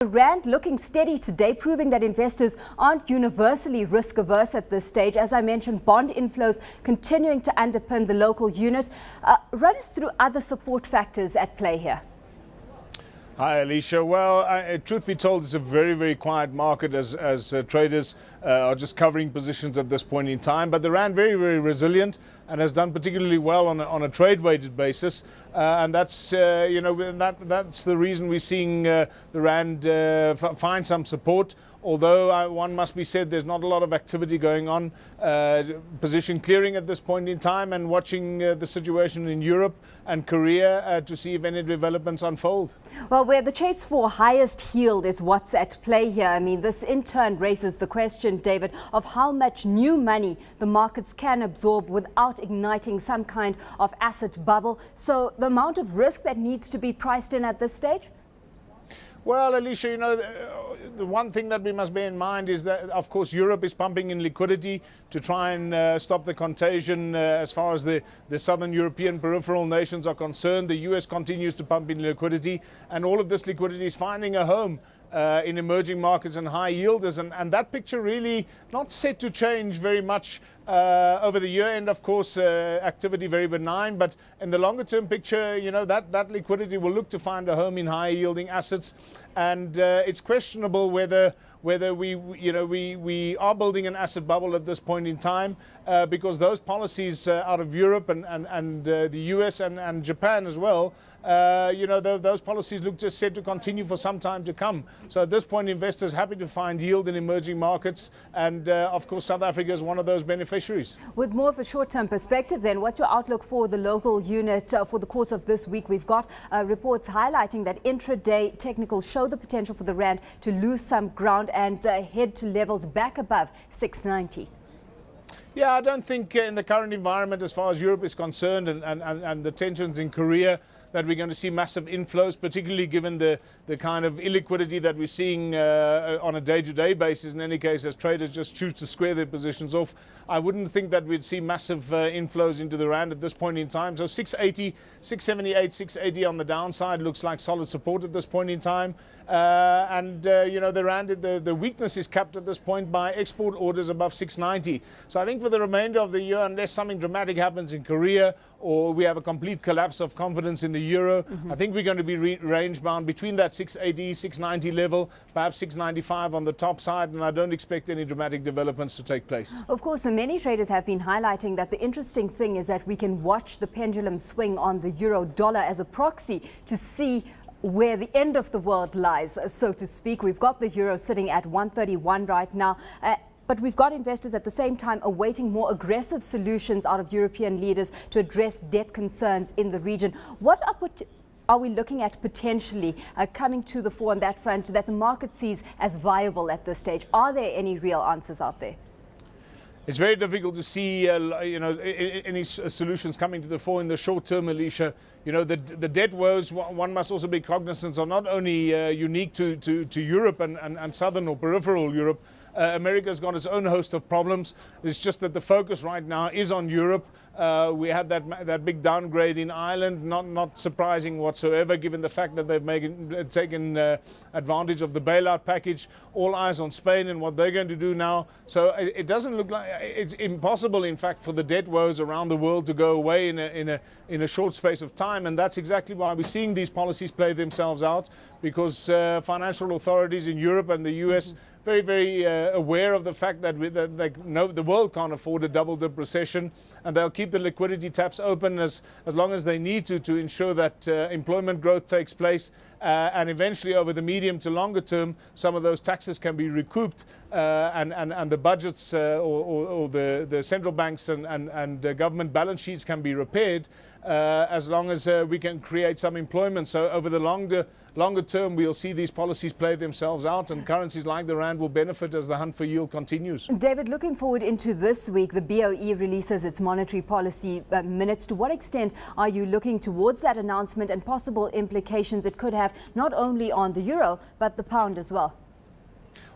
The rand looking steady today, proving that investors aren't universally risk averse at this stage. As I mentioned, bond inflows continuing to underpin the local unit. Run us through other support factors at play here. Hi, Alishia. Well, truth be told, it's a very, very quiet market as traders are just covering positions at this point in time. But the rand very, very resilient and has done particularly well on a trade-weighted basis. And that's that's the reason we're seeing the rand find some support. Although one must be said, there's not a lot of activity going on. Position clearing at this point in time, and watching the situation in Europe and Korea to see if any developments unfold. Well, where the chase for highest yield is what's at play here. I mean, this in turn raises the question, David, of how much new money the markets can absorb without igniting some kind of asset bubble. So the amount of risk that needs to be priced in at this stage? Well, Alishia, the one thing that we must bear in mind is that, of course, Europe is pumping in liquidity to try and stop the contagion as far as the southern European peripheral nations are concerned. The US continues to pump in liquidity, and all of this liquidity is finding a home in emerging markets and high yielders, and that picture really not set to change very much over the year end. Of course, activity very benign, but in the longer term picture, that liquidity will look to find a home in high yielding assets, and it's questionable whether we are building an asset bubble at this point in time, because those policies out of Europe and the US and Japan as well, those policies look just set to continue for some time to come. So at this point, investors happy to find yield in emerging markets, and of course South Africa is one of those beneficiaries. With more of a short-term perspective then, what's your outlook for the local unit for the course of this week? We've got reports highlighting that intraday technicals show the potential for the rand to lose some ground and head to levels back above 690. Yeah, I don't think in the current environment, as far as Europe is concerned, and the tensions in Korea, that we're going to see massive inflows, particularly given the kind of illiquidity that we're seeing on a day-to-day basis. In any case, as traders just choose to square their positions off, I wouldn't think that we'd see massive inflows into the rand at this point in time. So 680, 678, 680 on the downside looks like solid support at this point in time. The rand, the weakness is capped at this point by export orders above 690. So I think for the remainder of the year, unless something dramatic happens in Korea or we have a complete collapse of confidence in the euro, I think we're going to be range bound between that 680, 690 level, perhaps 695 on the top side, and I don't expect any dramatic developments to take place. Of course, many traders have been highlighting that the interesting thing is that we can watch the pendulum swing on the euro dollar as a proxy to see where the end of the world lies, so to speak. We've got the euro sitting at 131 right now. But we've got investors at the same time awaiting more aggressive solutions out of European leaders to address debt concerns in the region. What are we looking at potentially coming to the fore on that front that the market sees as viable at this stage? Are there any real answers out there? It's very difficult to see any solutions coming to the fore in the short term, Alishia. The debt woes, one must also be cognizant, are not only unique to Europe and southern or peripheral Europe. America's got its own host of problems. It's just that the focus right now is on Europe. We had that big downgrade in Ireland, not surprising whatsoever, given the fact that they've taken advantage of the bailout package. All eyes on Spain and what they're going to do now. So it doesn't look like it's impossible, in fact, for the debt woes around the world to go away in a short space of time. And that's exactly why we're seeing these policies play themselves out, because financial authorities in Europe and the US very, very aware of the fact that the world can't afford a double-dip recession, and they'll keep the liquidity taps open as long as they need to ensure that employment growth takes place, and eventually over the medium to longer term, some of those taxes can be recouped, and the budgets or the central banks and government balance sheets can be repaired, as long as we can create some employment. So over the longer term, we'll see these policies play themselves out, and currencies like the rand will benefit as the hunt for yield continues. David, looking forward into this week, the BOE releases its monetary policy minutes. To what extent are you looking towards that announcement and possible implications it could have not only on the euro, but the pound as well?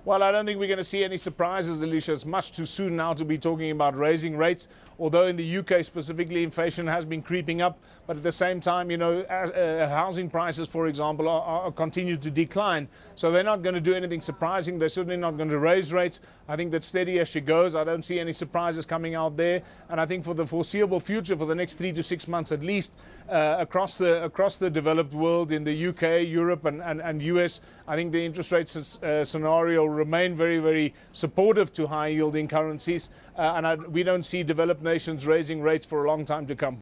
Well, I don't think we're going to see any surprises, Alishia. It's much too soon now to be talking about raising rates, although in the UK specifically, inflation has been creeping up. But at the same time, housing prices, for example, are continue to decline. So they're not going to do anything surprising. They're certainly not going to raise rates. I think that steady as she goes. I don't see any surprises coming out there. And I think for the foreseeable future, for the next 3 to 6 months at least, across the developed world, in the UK, Europe and US, I think the interest rate scenario will remain very, very supportive to high yielding currencies. We don't see developed nations raising rates for a long time to come.